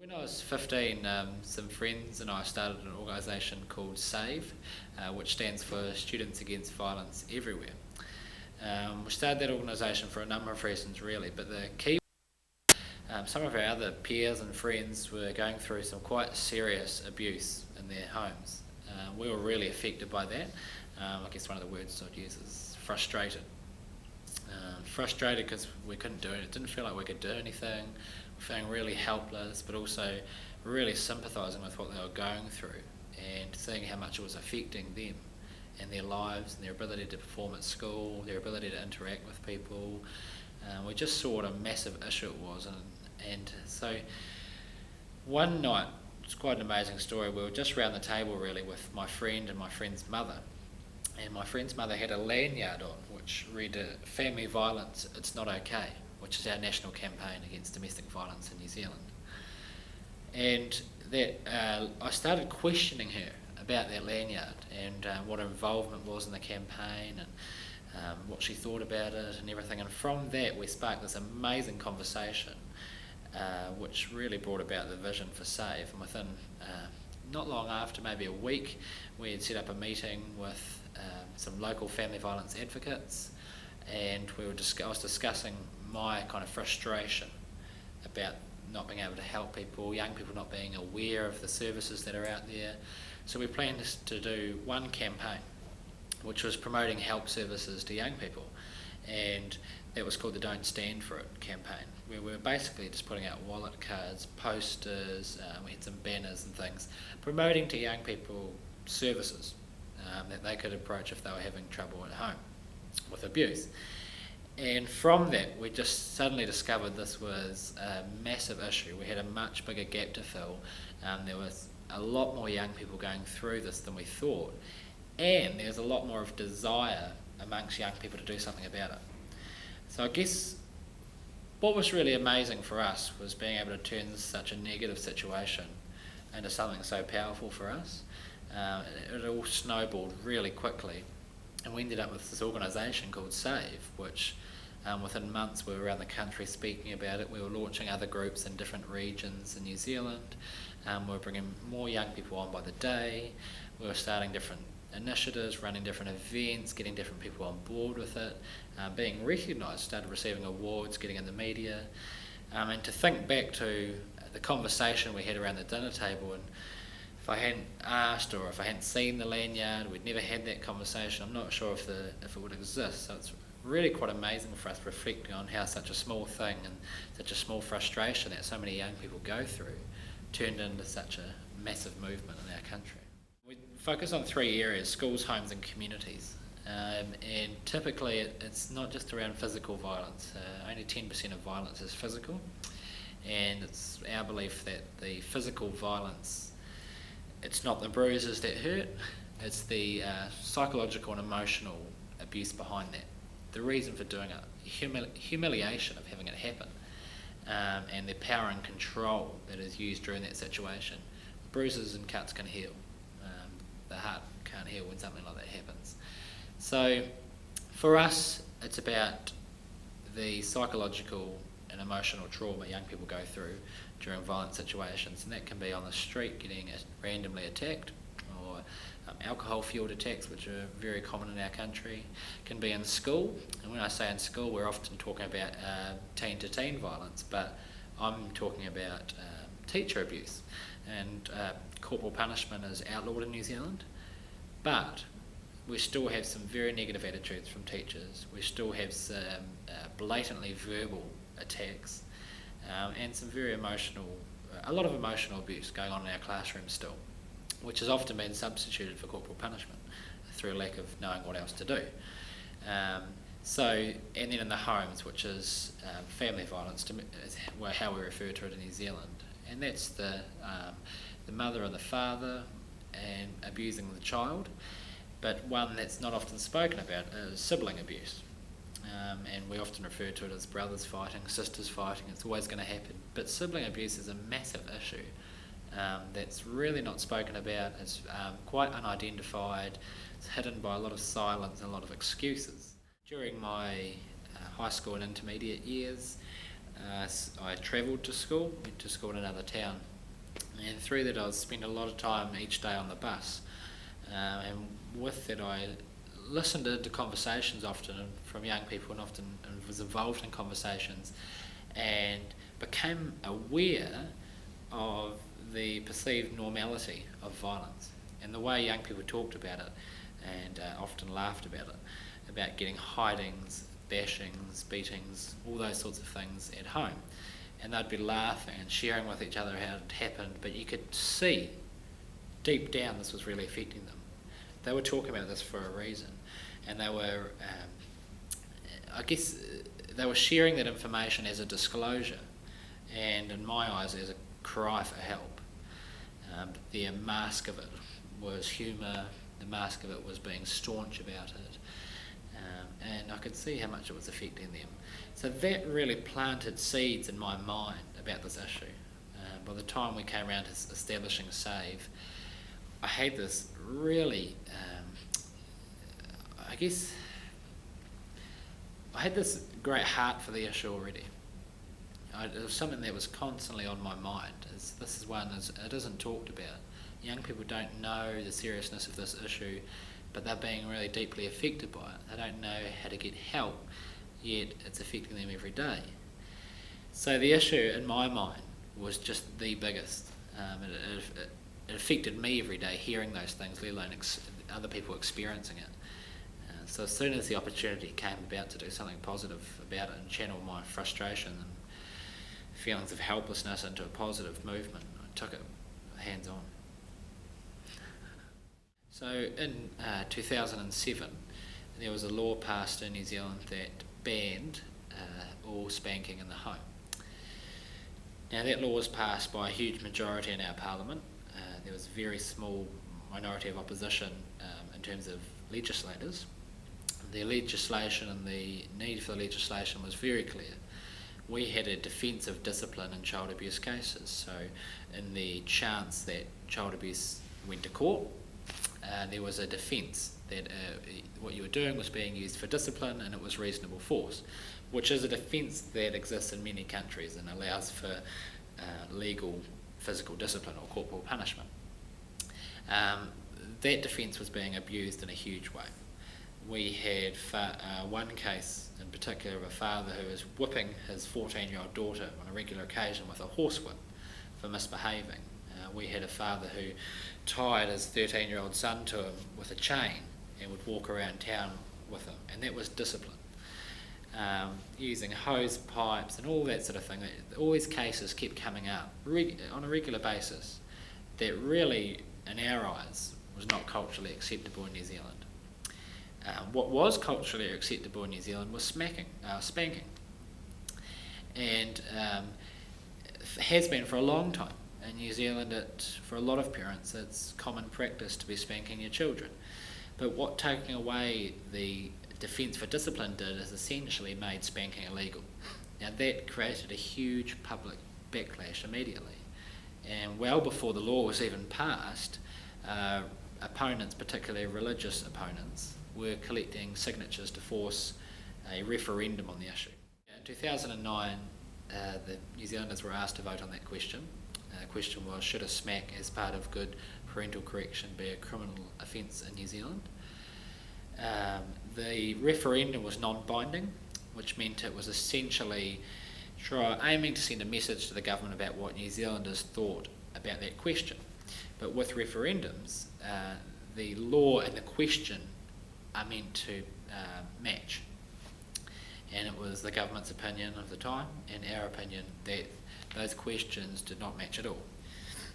When I was 15, some friends and I started an organisation called SAVE, which stands for Students Against Violence Everywhere. We started that organisation for a number of reasons really, but the key some of our other peers and friends were going through some quite serious abuse in their homes. We were really affected by that. I guess one of the words I'd use is frustrated. Frustrated because we couldn't do it. It didn't feel like we could do anything. Feeling really helpless, but also really sympathising with what they were going through and seeing how much it was affecting them and their lives and their ability to perform at school, their ability to interact with people. We just saw what a massive issue it was, and so one night, it's quite an amazing story, we were just round the table really with my friend and my friend's mother, and my friend's mother had a lanyard on which read "Family Violence, It's Not Okay," which is our national campaign against domestic violence in New Zealand. And that I started questioning her about that lanyard and what her involvement was in the campaign and what she thought about it and everything. And from that we sparked this amazing conversation which really brought about the vision for SAVE. And within not long after, maybe a week, we had set up a meeting with some local family violence advocates, and I was discussing my kind of frustration about not being able to help people, young people not being aware of the services that are out there. So we planned to do one campaign, which was promoting help services to young people, and that was called the Don't Stand For It campaign, where we were basically just putting out wallet cards, posters, we had some banners and things, promoting to young people services that they could approach if they were having trouble at home with abuse. And from that we just suddenly discovered this was a massive issue. We had a much bigger gap to fill. There was a lot more young people going through this than we thought, and there's a lot more of desire amongst young people to do something about it. So I guess what was really amazing for us was being able to turn such a negative situation into something so powerful for us. It all snowballed really quickly, and we ended up with this organisation called SAVE, which within months we were around the country speaking about it. We were launching other groups in different regions in New Zealand. We were bringing more young people on by the day. We were starting different initiatives, running different events, getting different people on board with it, being recognised, started receiving awards, getting in the media. And to think back to the conversation we had around the dinner table, and if I hadn't asked or if I hadn't seen the lanyard, we'd never had that conversation. I'm not sure if it would exist. So it's really quite amazing for us reflecting on how such a small thing and such a small frustration that so many young people go through turned into such a massive movement in our country. We focus on three areas: schools, homes and communities. And typically it's not just around physical violence. Only 10% of violence is physical, and it's our belief that the physical violence, it's not the bruises that hurt, it's the psychological and emotional abuse behind that. The reason for doing it, humiliation of having it happen, and the power and control that is used during that situation. Bruises and cuts can heal. The heart can't heal when something like that happens. So for us, it's about the psychological and emotional trauma young people go through during violent situations, and that can be on the street getting randomly attacked, or alcohol-fueled attacks, which are very common in our country. It can be in school, and when I say in school we're often talking about teen-to-teen violence, but I'm talking about teacher abuse, and corporal punishment is outlawed in New Zealand, but we still have some very negative attitudes from teachers. We still have some blatantly verbal attacks, and some very a lot of emotional abuse going on in our classrooms still, which has often been substituted for corporal punishment through a lack of knowing what else to do. And then in the homes, which is family violence, is how we refer to it in New Zealand, and that's the mother or the father and abusing the child. But one that's not often spoken about is sibling abuse. And we often refer to it as brothers fighting, sisters fighting. It's always going to happen. But sibling abuse is a massive issue that's really not spoken about. It's quite unidentified. It's hidden by a lot of silence and a lot of excuses. During my high school and intermediate years, I travelled to school, went to school in another town, and through that I was spent a lot of time each day on the bus, and with that I listened to conversations often from young people, and often was involved in conversations, and became aware of the perceived normality of violence and the way young people talked about it, and often laughed about it, about getting hidings, bashings, beatings, all those sorts of things at home. And they'd be laughing and sharing with each other how it happened, but you could see deep down this was really affecting them. They were talking about this for a reason, and they were, I guess, they were sharing that information as a disclosure, and in my eyes as a cry for help. The mask of it was humour, the mask of it was being staunch about it, and I could see how much it was affecting them. So that really planted seeds in my mind about this issue. By the time we came around to establishing SAVE, I had this really, I had this great heart for the issue already. It was something that was constantly on my mind. This is one it isn't talked about. Young people don't know the seriousness of this issue, but they're being really deeply affected by it. They don't know how to get help, yet it's affecting them every day. So the issue in my mind was just the biggest. It affected me every day hearing those things, let alone other people experiencing it. So as soon as the opportunity came about to do something positive about it and channel my frustration and feelings of helplessness into a positive movement, I took it hands-on. So in 2007, there was a law passed in New Zealand that banned all spanking in the home. Now that law was passed by a huge majority in our parliament. There was a very small minority of opposition in terms of legislators. The legislation and the need for the legislation was very clear. We had a defence of discipline in child abuse cases, so in the chance that child abuse went to court, there was a defence that what you were doing was being used for discipline and it was reasonable force, which is a defence that exists in many countries and allows for legal physical discipline or corporal punishment. That defence was being abused in a huge way. We had one case in particular of a father who was whipping his 14-year-old daughter on a regular occasion with a horsewhip for misbehaving. We had a father who tied his 13-year-old son to him with a chain and would walk around town with him, and that was discipline. Using hose pipes and all that sort of thing. All these cases kept coming up on a regular basis that really, in our eyes, was not culturally acceptable in New Zealand. What was culturally acceptable in New Zealand was spanking. And has been for a long time. In New Zealand, for a lot of parents, it's common practice to be spanking your children. But what taking away the defence for discipline did is essentially made spanking illegal. Now that created a huge public backlash immediately. And well before the law was even passed, opponents, particularly religious opponents, were collecting signatures to force a referendum on the issue. In 2009, the New Zealanders were asked to vote on that question. The question was, should a smack as part of good parental correction be a criminal offence in New Zealand? The referendum was non-binding, which meant it was essentially aiming to send a message to the government about what New Zealanders thought about that question. But with referendums, the law and the question are meant to match. And it was the government's opinion of the time and our opinion that those questions did not match at all.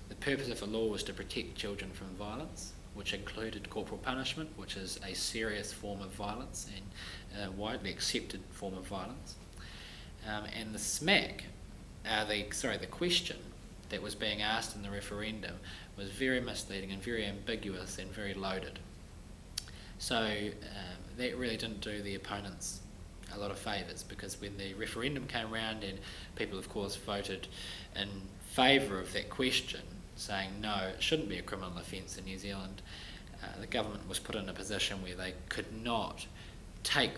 The purpose of the law was to protect children from violence, which included corporal punishment, which is a serious form of violence and a widely accepted form of violence. And the smack, the question that was being asked in the referendum was very misleading and very ambiguous and very loaded. So that really didn't do the opponents a lot of favours, because when the referendum came round and people of course voted in favour of that question, saying no, it shouldn't be a criminal offence in New Zealand, the government was put in a position where they could not take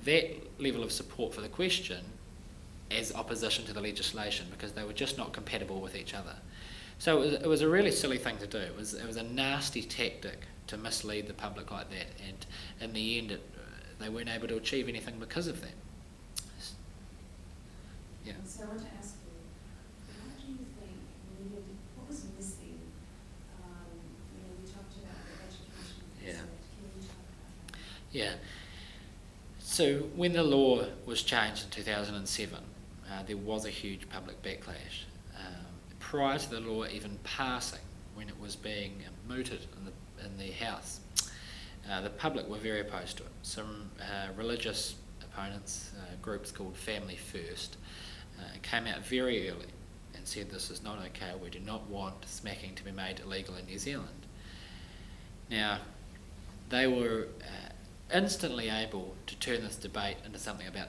that level of support for the question as opposition to the legislation because they were just not compatible with each other. So it was a really silly thing to do. It was a nasty tactic to mislead the public like that, and in the end they weren't able to achieve anything because of that. Yeah. So I want to ask you, what do you think needed, what was missing? You talked about the education. Yeah. Can you talk about that? Yeah. So when the law was changed in 2007, there was a huge public backlash. Prior to the law even passing, when it was being mooted in the House, the public were very opposed to it. Some religious opponents, groups called Family First, came out very early and said this is not okay, we do not want smacking to be made illegal in New Zealand. Now, they were instantly able to turn this debate into something about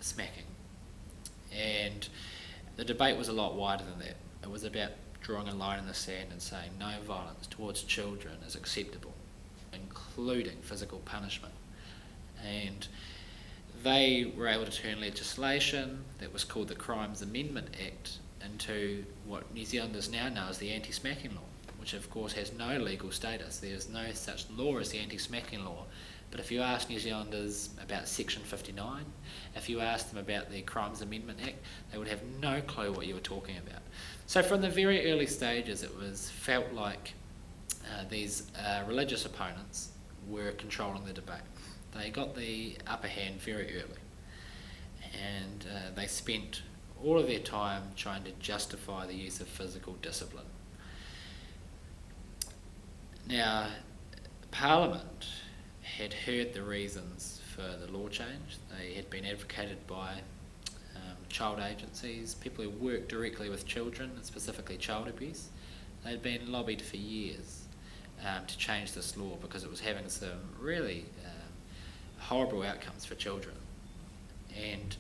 smacking. And the debate was a lot wider than that. It was about drawing a line in the sand and saying no violence towards children is acceptable, including physical punishment. And they were able to turn legislation that was called the Crimes Amendment Act into what New Zealanders now know as the anti-smacking law, which of course has no legal status. There's no such law as the anti-smacking law. But if you ask New Zealanders about Section 59, if you ask them about the Crimes Amendment Act, they would have no clue what you were talking about. So from the very early stages, it was felt like these religious opponents were controlling the debate. They got the upper hand very early, and they spent all of their time trying to justify the use of physical discipline. Now, Parliament had heard the reasons for the law change. They had been advocated by child agencies, people who work directly with children, and specifically child abuse. They'd been lobbied for years to change this law because it was having some really horrible outcomes for children. And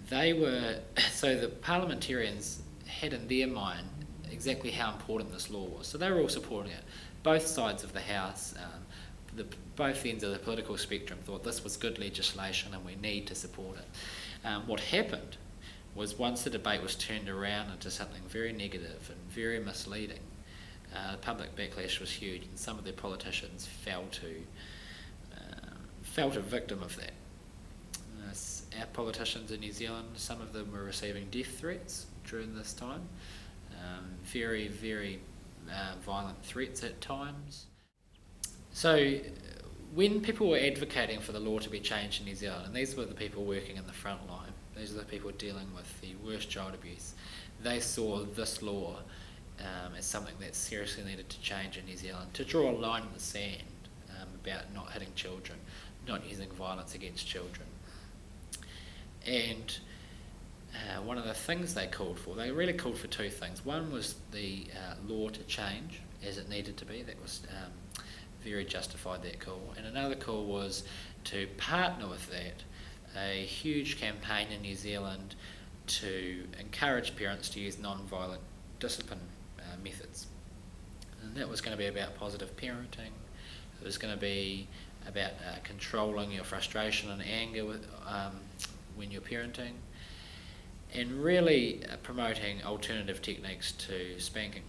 they were, so the parliamentarians had in their mind exactly how important this law was. So they were all supporting it. Both sides of the House, both ends of the political spectrum thought this was good legislation and we need to support it. What happened was once the debate was turned around into something very negative and very misleading, the public backlash was huge, and some of their politicians felt a victim of that. Our politicians in New Zealand, some of them were receiving death threats during this time, very, very violent threats at times. So when people were advocating for the law to be changed in New Zealand, and these were the people working in the front line, these are the people dealing with the worst child abuse, they saw this law as something that seriously needed to change in New Zealand, to draw a line in the sand about not hitting children, not using violence against children. And one of the things they really called for two things. One was the law to change as it needed to be. That was very justified, that call. And another call was to partner with that, a huge campaign in New Zealand to encourage parents to use non-violent discipline methods. And that was going to be about positive parenting. It was going to be about controlling your frustration and anger when you're parenting, and really promoting alternative techniques to spanking.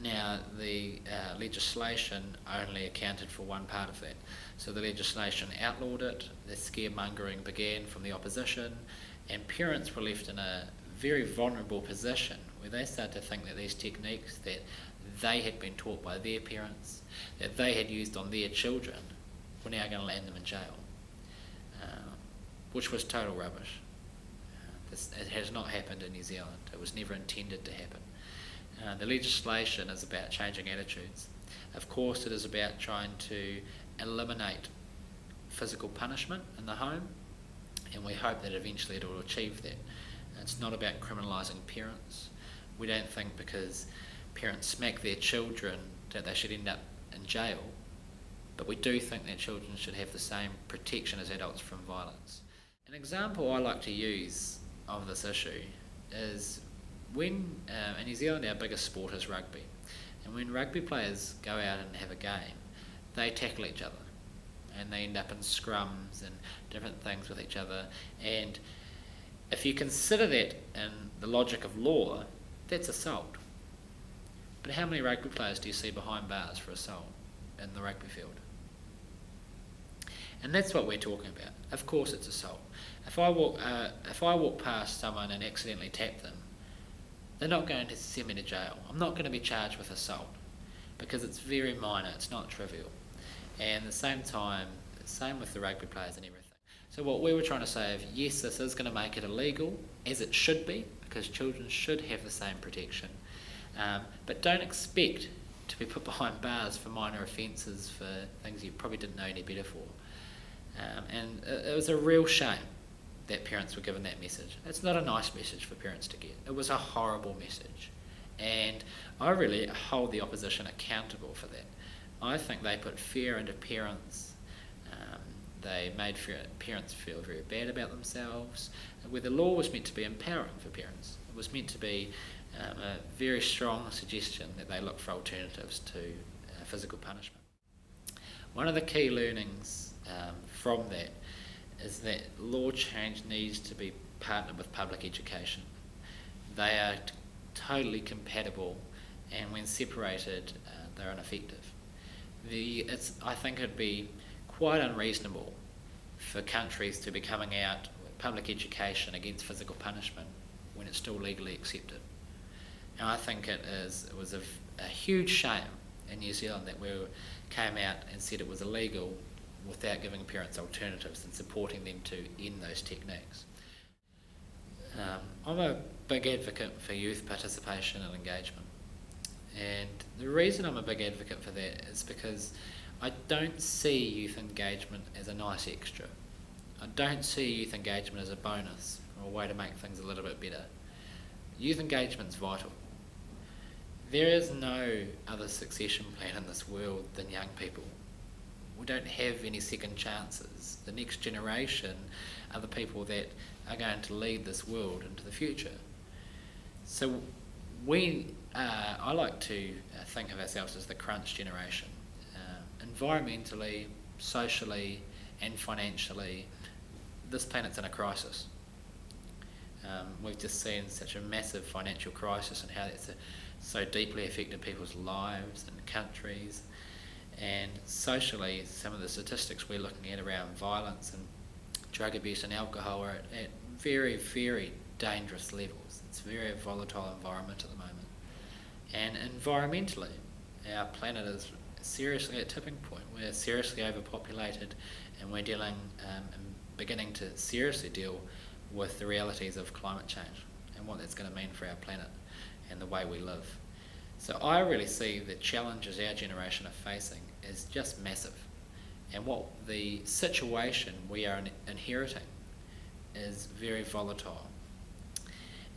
Now, the legislation only accounted for one part of that. So the legislation outlawed it, the scaremongering began from the opposition, and parents were left in a very vulnerable position where they started to think that these techniques that they had been taught by their parents, that they had used on their children, were now going to land them in jail, which was total rubbish. It has not happened in New Zealand. It was never intended to happen. The legislation is about changing attitudes. Of course, it is about trying to eliminate physical punishment in the home, and we hope that eventually it will achieve that. It's not about criminalising parents. We don't think because parents smack their children that they should end up in jail, but we do think that children should have the same protection as adults from violence. An example I like to use of this issue is when in New Zealand our biggest sport is rugby, and when rugby players go out and have a game, they tackle each other, and they end up in scrums and different things with each other. And if you consider that in the logic of law, that's assault. But how many rugby players do you see behind bars for assault in the rugby field? And that's what we're talking about. Of course it's assault. If I walk past someone and accidentally tap them, they're not going to send me to jail. I'm not going to be charged with assault because it's very minor, it's not trivial. And at the same time, same with the rugby players and everything. So what we were trying to say is, yes, this is going to make it illegal, as it should be, because children should have the same protection. But don't expect to be put behind bars for minor offences, for things you probably didn't know any better for. And it was a real shame that parents were given that message. It's not a nice message for parents to get. It was a horrible message. And I really hold the opposition accountable for that. I think they put fear into parents. They made parents feel very bad about themselves, where the law was meant to be empowering for parents. It was meant to be a very strong suggestion that they look for alternatives to physical punishment. One of the key learnings from that is that law change needs to be partnered with public education. They are totally compatible, and when separated, they're ineffective. I think it'd be quite unreasonable for countries to be coming out with public education against physical punishment when it's still legally accepted. And I think it was a huge shame in New Zealand that we came out and said it was illegal without giving parents alternatives and supporting them to end those techniques. I'm a big advocate for youth participation and engagement. And the reason I'm a big advocate for that is because I don't see youth engagement as a nice extra. I don't see youth engagement as a bonus or a way to make things a little bit better. Youth engagement's vital. There is no other succession plan in this world than young people. We don't have any second chances. The next generation are the people that are going to lead this world into the future. So I like to think of ourselves as the crunch generation. Environmentally, socially, and financially, this planet's in a crisis. We've just seen such a massive financial crisis and how that's so deeply affected people's lives and countries. And socially, some of the statistics we're looking at around violence and drug abuse and alcohol are at very, very dangerous levels. It's a very volatile environment at the moment. And environmentally, our planet is seriously at a tipping point. We're seriously overpopulated, and we're dealing and beginning to seriously deal with the realities of climate change and what that's going to mean for our planet and the way we live. So I really see the challenges our generation are facing as just massive, and what the situation we are inheriting is very volatile.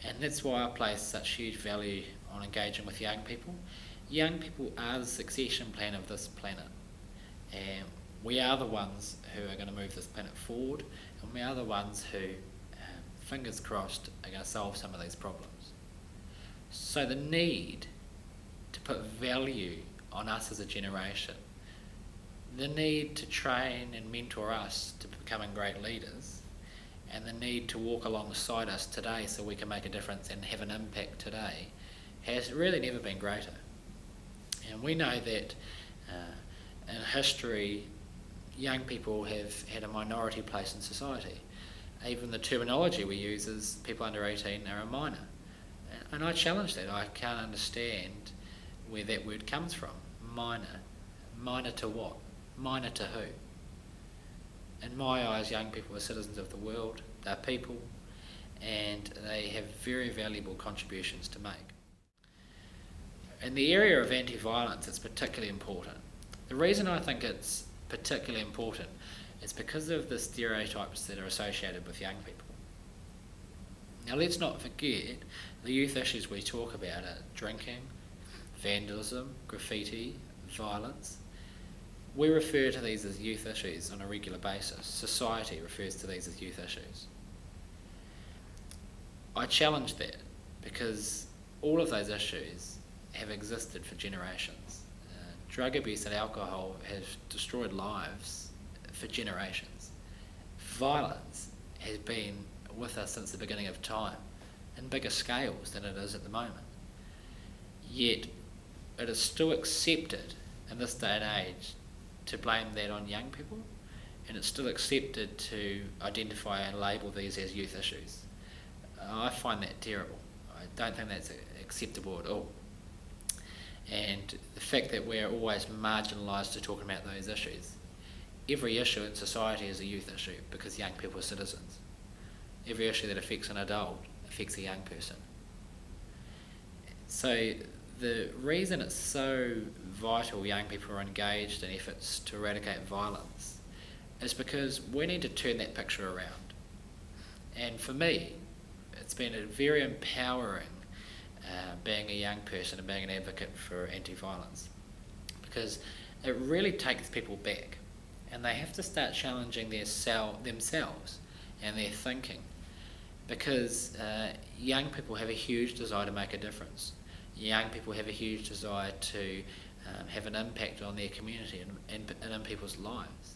And that's why I place such huge value on engaging with young people. Young people are the succession plan of this planet, and we are the ones who are going to move this planet forward, and we are the ones who, fingers crossed, are going to solve some of these problems. So the need to put value on us as a generation, the need to train and mentor us to becoming great leaders, and the need to walk alongside us today so we can make a difference and have an impact today has really never been greater. And we know that in history, young people have had a minority place in society. Even the terminology we use is people under 18 are a minor. And I challenge that. I can't understand where that word comes from. Minor. Minor to what? Minor to who? In my eyes, young people are citizens of the world. They're people, and they have very valuable contributions to make. In the area of anti-violence, it's particularly important. The reason I think it's particularly important is because of the stereotypes that are associated with young people. Now let's not forget the youth issues we talk about are drinking, vandalism, graffiti, violence. We refer to these as youth issues on a regular basis. Society refers to these as youth issues. I challenge that because all of those issues have existed for generations. Drug abuse and alcohol have destroyed lives for generations. Violence has been with us since the beginning of time, in bigger scales than it is at the moment. Yet it is still accepted in this day and age to blame that on young people, and it's still accepted to identify and label these as youth issues. I find that terrible. I don't think that's acceptable at all. And the fact that we're always marginalised to talking about those issues. Every issue in society is a youth issue because young people are citizens. Every issue that affects an adult affects a young person. So the reason it's so vital young people are engaged in efforts to eradicate violence is because we need to turn that picture around. And for me, it's been a very empowering being a young person and being an advocate for anti-violence, because it really takes people back, and they have to start challenging themselves and their thinking, because young people have a huge desire to make a difference. Young people have a huge desire to have an impact on their community and in people's lives.